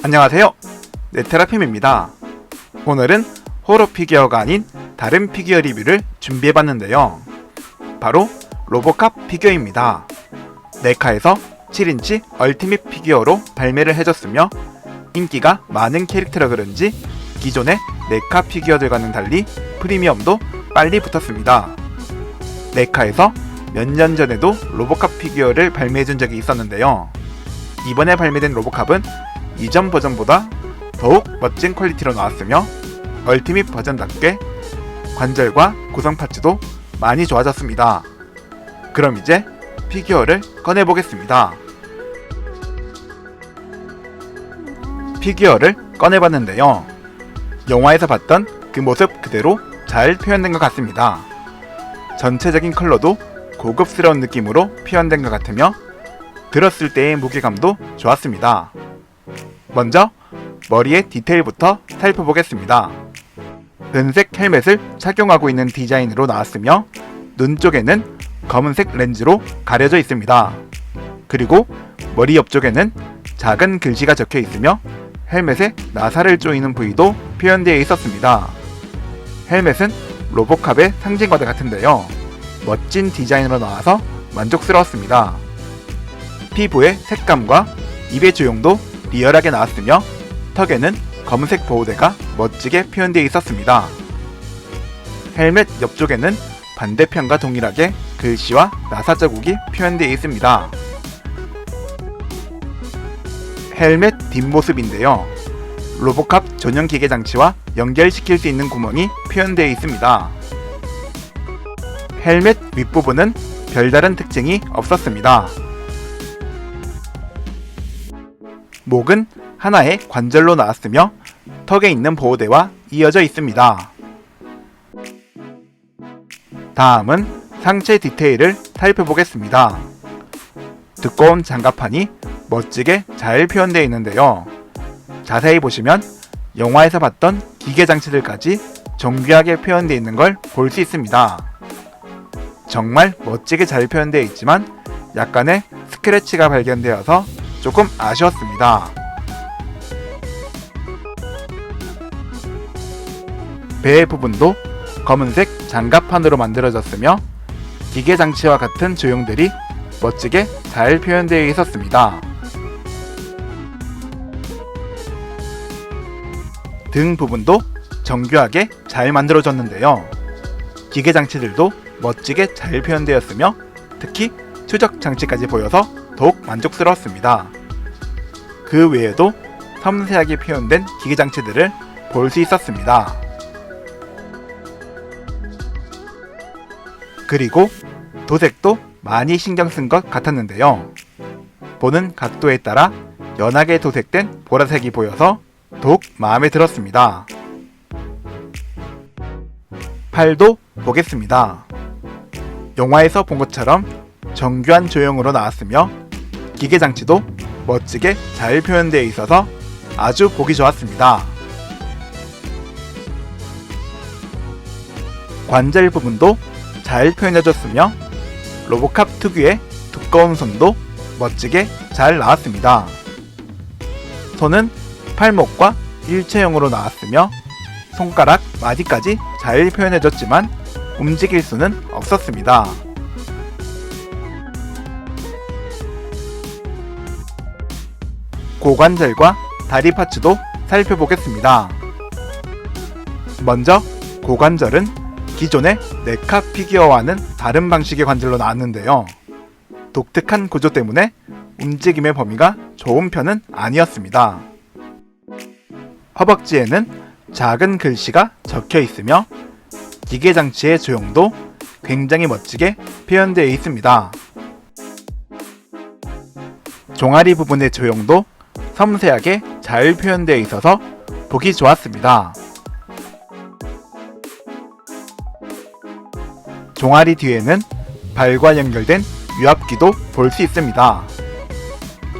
안녕하세요, 네테라핌입니다. 오늘은 호러 피규어가 아닌 다른 피규어 리뷰를 준비해봤는데요. 바로 로보캅 피규어입니다. 네카에서 7인치 얼티밋 피규어로 발매를 해줬으며 인기가 많은 캐릭터라 그런지 기존의 네카 피규어들과는 달리 프리미엄도 빨리 붙었습니다. 네카에서 몇 년 전에도 로보캅 피규어를 발매해준 적이 있었는데요. 이번에 발매된 로보캅은 이전 버전보다 더욱 멋진 퀄리티로 나왔으며 얼티밋 버전답게 관절과 구성 파츠도 많이 좋아졌습니다. 그럼 이제 피규어를 꺼내보겠습니다. 피규어를 꺼내봤는데요. 영화에서 봤던 그 모습 그대로 잘 표현된 것 같습니다. 전체적인 컬러도 고급스러운 느낌으로 표현된 것 같으며 들었을 때의 무게감도 좋았습니다. 먼저 머리의 디테일부터 살펴보겠습니다. 은색 헬멧을 착용하고 있는 디자인으로 나왔으며 눈 쪽에는 검은색 렌즈로 가려져 있습니다. 그리고 머리 옆쪽에는 작은 글씨가 적혀 있으며 헬멧에 나사를 조이는 부위도 표현되어 있었습니다. 헬멧은 로보캅의 상징과도 같은데요. 멋진 디자인으로 나와서 만족스러웠습니다. 피부의 색감과 입의 조형도 리얼하게 나왔으며 턱에는 검은색 보호대가 멋지게 표현되어 있었습니다. 헬멧 옆쪽에는 반대편과 동일하게 글씨와 나사 자국이 표현되어 있습니다. 헬멧 뒷모습인데요. 로보캅 전용 기계 장치와 연결시킬 수 있는 구멍이 표현되어 있습니다. 헬멧 윗부분은 별다른 특징이 없었습니다. 목은 하나의 관절로 나왔으며 턱에 있는 보호대와 이어져 있습니다. 다음은 상체 디테일을 살펴보겠습니다. 두꺼운 장갑판이 멋지게 잘 표현되어 있는데요. 자세히 보시면 영화에서 봤던 기계 장치들까지 정교하게 표현되어 있는 걸 볼 수 있습니다. 정말 멋지게 잘 표현되어 있지만 약간의 스크래치가 발견되어서 조금 아쉬웠습니다. 배 부분도 검은색 장갑판으로 만들어졌으며 기계 장치와 같은 조형들이 멋지게 잘 표현되어 있었습니다. 등 부분도 정교하게 잘 만들어졌는데요. 기계 장치들도 멋지게 잘 표현되었으며 특히 추적 장치까지 보여서 더욱 만족스러웠습니다. 그 외에도 섬세하게 표현된 기계 장치들을 볼 수 있었습니다. 그리고 도색도 많이 신경 쓴 것 같았는데요. 보는 각도에 따라 연하게 도색된 보라색이 보여서 더욱 마음에 들었습니다. 팔도 보겠습니다. 영화에서 본 것처럼 정교한 조형으로 나왔으며 기계 장치도 멋지게 잘 표현되어 있어서 아주 보기 좋았습니다. 관절 부분도 잘 표현해줬으며 로보캅 특유의 두꺼운 손도 멋지게 잘 나왔습니다. 손은 팔목과 일체형으로 나왔으며 손가락 마디까지 잘 표현해줬지만 움직일 수는 없었습니다. 고관절과 다리 파츠도 살펴보겠습니다. 먼저 고관절은 기존의 네카 피규어와는 다른 방식의 관절로 나왔는데요. 독특한 구조 때문에 움직임의 범위가 좋은 편은 아니었습니다. 허벅지에는 작은 글씨가 적혀 있으며 기계 장치의 조형도 굉장히 멋지게 표현되어 있습니다. 종아리 부분의 조형도 섬세하게 잘 표현되어 있어서 보기 좋았습니다. 종아리 뒤에는 발과 연결된 유압기도 볼 수 있습니다.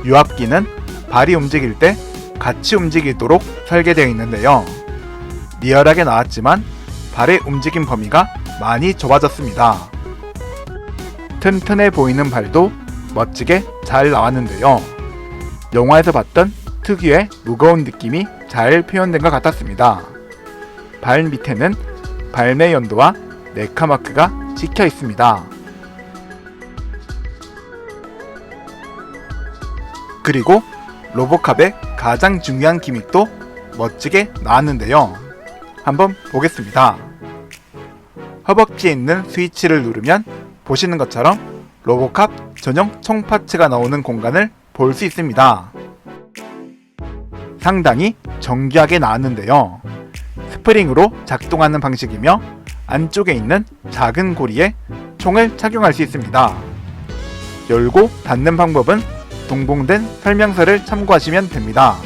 유압기는 발이 움직일 때 같이 움직이도록 설계되어 있는데요. 리얼하게 나왔지만 발의 움직임 범위가 많이 좁아졌습니다. 튼튼해 보이는 발도 멋지게 잘 나왔는데요. 영화에서 봤던 특유의 무거운 느낌이 잘 표현된 것 같았습니다. 발 밑에는 발매 연도와 네카 마크가 찍혀 있습니다. 그리고 로보캅의 가장 중요한 기믹도 멋지게 나왔는데요. 한번 보겠습니다. 허벅지에 있는 스위치를 누르면 보시는 것처럼 로보캅 전용 총 파츠가 나오는 공간을 볼 수 있습니다. 상당히 정교하게 나왔는데요. 스프링으로 작동하는 방식이며 안쪽에 있는 작은 고리에 총을 착용할 수 있습니다. 열고 닫는 방법은 동봉된 설명서를 참고하시면 됩니다.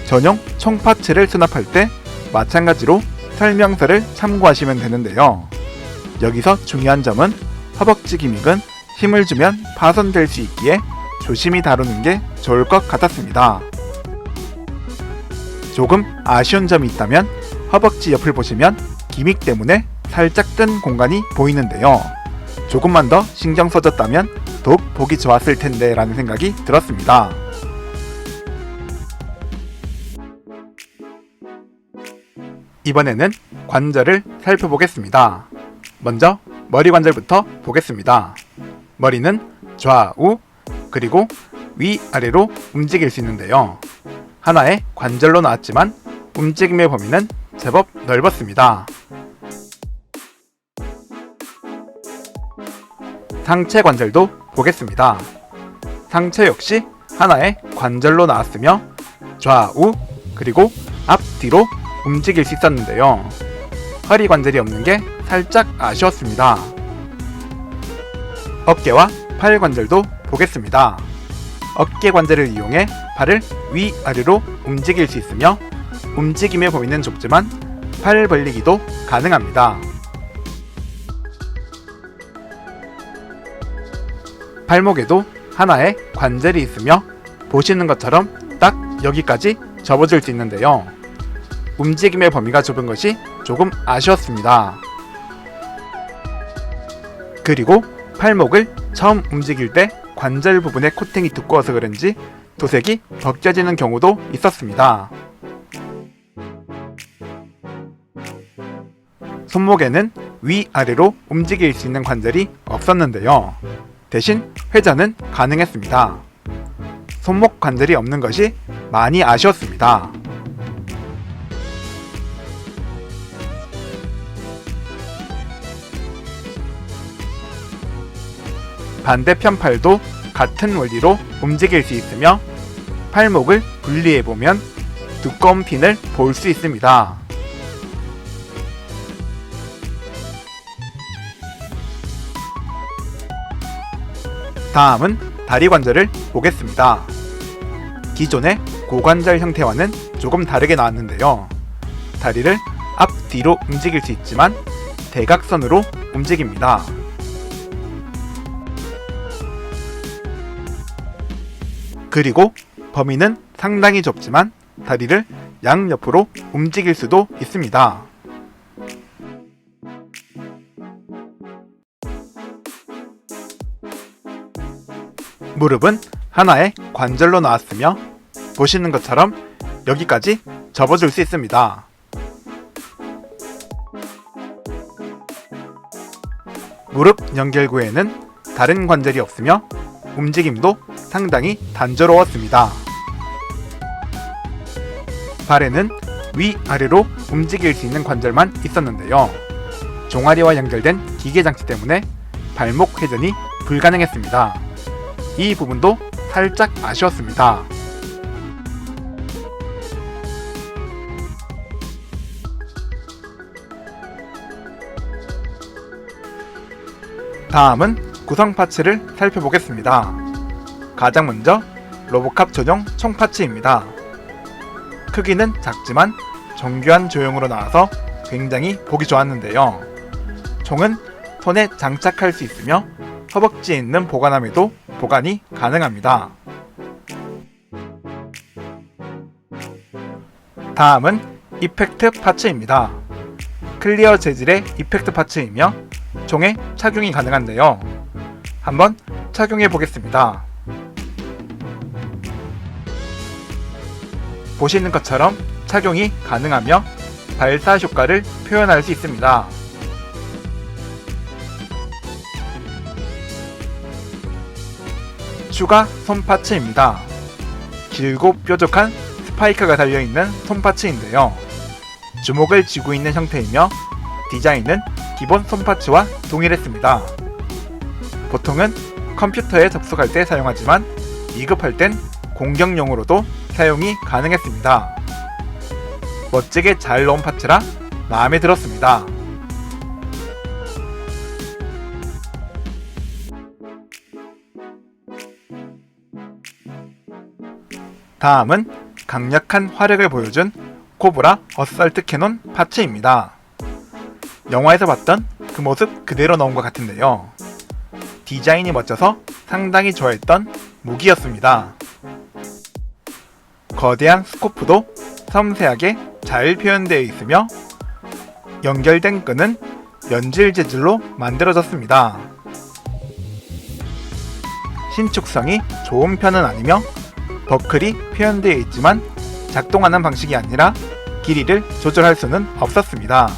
전용 총 파츠를 수납할 때 마찬가지로 설명서를 참고하시면 되는데요. 여기서 중요한 점은 허벅지 기믹은 힘을 주면 파손될 수 있기에 조심히 다루는 게 좋을 것 같았습니다. 조금 아쉬운 점이 있다면 허벅지 옆을 보시면 기믹 때문에 살짝 뜬 공간이 보이는데요. 조금만 더 신경 써줬다면 더욱 보기 좋았을 텐데 라는 생각이 들었습니다. 이번에는 관절을 살펴보겠습니다. 먼저 머리 관절부터 보겠습니다. 머리는 좌우 그리고 위아래로 움직일 수 있는데요. 하나의 관절로 나왔지만 움직임의 범위는 제법 넓었습니다. 상체 관절도 보겠습니다. 상체 역시 하나의 관절로 나왔으며 좌우 그리고 앞뒤로 움직일 수 있었는데요. 허리 관절이 없는 게 살짝 아쉬웠습니다. 어깨와 팔 관절도 보겠습니다. 어깨 관절을 이용해 팔을 위아래로 움직일 수 있으며 움직임의 범위는 좁지만 팔 벌리기도 가능합니다. 발목에도 하나의 관절이 있으며 보시는 것처럼 딱 여기까지 접어줄 수 있는데요. 움직임의 범위가 좁은 것이 조금 아쉬웠습니다. 그리고 팔목을 처음 움직일 때 관절 부분에 코팅이 두꺼워서 그런지 도색이 벗겨지는 경우도 있었습니다. 손목에는 위아래로 움직일 수 있는 관절이 없었는데요. 대신 회전은 가능했습니다. 손목 관절이 없는 것이 많이 아쉬웠습니다. 반대편 팔도 같은 원리로 움직일 수 있으며 팔목을 분리해보면 두꺼운 핀을 볼 수 있습니다. 다음은 다리 관절을 보겠습니다. 기존의 고관절 형태와는 조금 다르게 나왔는데요. 다리를 앞뒤로 움직일 수 있지만 대각선으로 움직입니다. 그리고 범위는 상당히 좁지만 다리를 양옆으로 움직일 수도 있습니다. 무릎은 하나의 관절로 나왔으며 보시는 것처럼 여기까지 접어줄 수 있습니다. 무릎 연결구에는 다른 관절이 없으며 움직임도 상당히 단조로웠습니다. 발에는 위아래로 움직일 수 있는 관절만 있었는데요. 종아리와 연결된 기계장치 때문에 발목 회전이 불가능했습니다. 이 부분도 살짝 아쉬웠습니다. 다음은 구성 파츠를 살펴보겠습니다. 가장 먼저 로보캅 전용 총 파츠입니다. 크기는 작지만 정교한 조형으로 나와서 굉장히 보기 좋았는데요. 총은 손에 장착할 수 있으며 허벅지에 있는 보관함에도 보관이 가능합니다. 다음은 이펙트 파츠입니다. 클리어 재질의 이펙트 파츠이며 총에 착용이 가능한데요. 한번 착용해 보겠습니다. 보시는 것처럼 착용이 가능하며 발사 효과를 표현할 수 있습니다. 추가 손 파츠입니다. 길고 뾰족한 스파이크가 달려있는 손 파츠인데요. 주먹을 쥐고 있는 형태이며 디자인은 기본 손 파츠와 동일했습니다. 보통은 컴퓨터에 접속할 때 사용하지만 위급할 땐 공격용으로도 사용이 가능했습니다. 멋지게 잘 넣은 파츠라 마음에 들었습니다. 다음은 강력한 화력을 보여준 코브라 어설트 캐논 파츠입니다. 영화에서 봤던 그 모습 그대로 넣은 것 같은데요. 디자인이 멋져서 상당히 좋아했던 무기였습니다. 거대한 스코프도 섬세하게 잘 표현되어 있으며 연결된 끈은 연질 재질로 만들어졌습니다. 신축성이 좋은 편은 아니며 버클이 표현되어 있지만 작동하는 방식이 아니라 길이를 조절할 수는 없었습니다.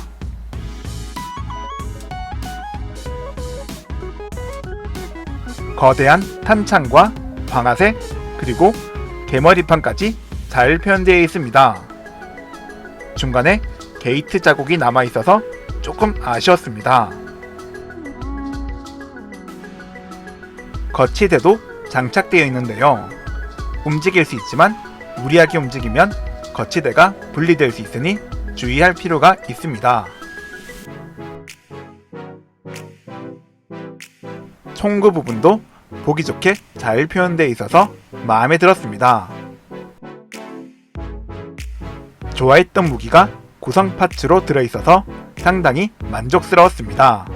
거대한 탄창과 방아쇠 그리고 개머리판까지 잘 표현되어 있습니다. 중간에 게이트 자국이 남아있어서 조금 아쉬웠습니다. 거치대도 장착되어 있는데요. 움직일 수 있지만 무리하게 움직이면 거치대가 분리될 수 있으니 주의할 필요가 있습니다. 총구 부분도 보기 좋게 잘 표현되어 있어서 마음에 들었습니다. 좋아했던 무기가 구성 파츠로 들어있어서 상당히 만족스러웠습니다.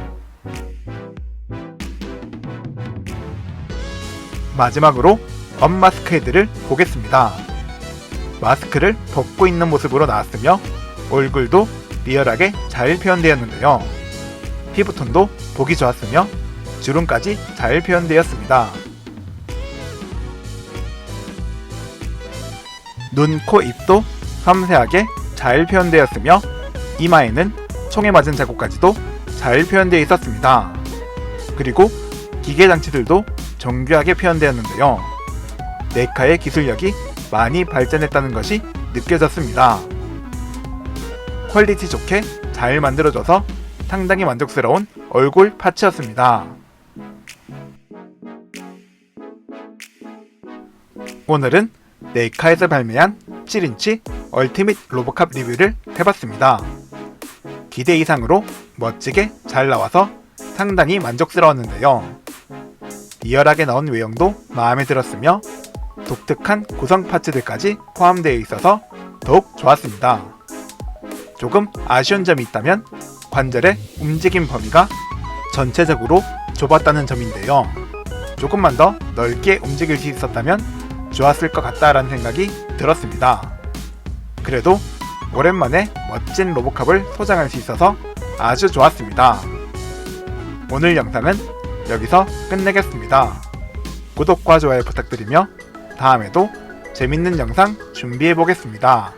마지막으로 언마스크 헤드를 보겠습니다. 마스크를 벗고 있는 모습으로 나왔으며 얼굴도 리얼하게 잘 표현되었는데요. 피부톤도 보기 좋았으며 주름까지 잘 표현되었습니다. 눈, 코, 입도 섬세하게 잘 표현되었으며 이마에는 총에 맞은 자국까지도 잘 표현되어 있었습니다. 그리고 기계 장치들도 정교하게 표현되었는데요. 네카의 기술력이 많이 발전했다는 것이 느껴졌습니다. 퀄리티 좋게 잘 만들어져서 상당히 만족스러운 얼굴 파츠였습니다. 오늘은 네카에서 발매한 7인치 얼티밋 로보캅 리뷰를 해봤습니다. 기대 이상으로 멋지게 잘 나와서 상당히 만족스러웠는데요. 리얼하게 나온 외형도 마음에 들었으며 독특한 구성 파츠들까지 포함되어 있어서 더욱 좋았습니다. 조금 아쉬운 점이 있다면 관절의 움직임 범위가 전체적으로 좁았다는 점인데요. 조금만 더 넓게 움직일 수 있었다면 좋았을 것 같다라는 생각이 들었습니다. 그래도 오랜만에 멋진 로보캅을 소장할 수 있어서 아주 좋았습니다. 오늘 영상은 여기서 끝내겠습니다. 구독과 좋아요 부탁드리며 다음에도 재밌는 영상 준비해 보겠습니다.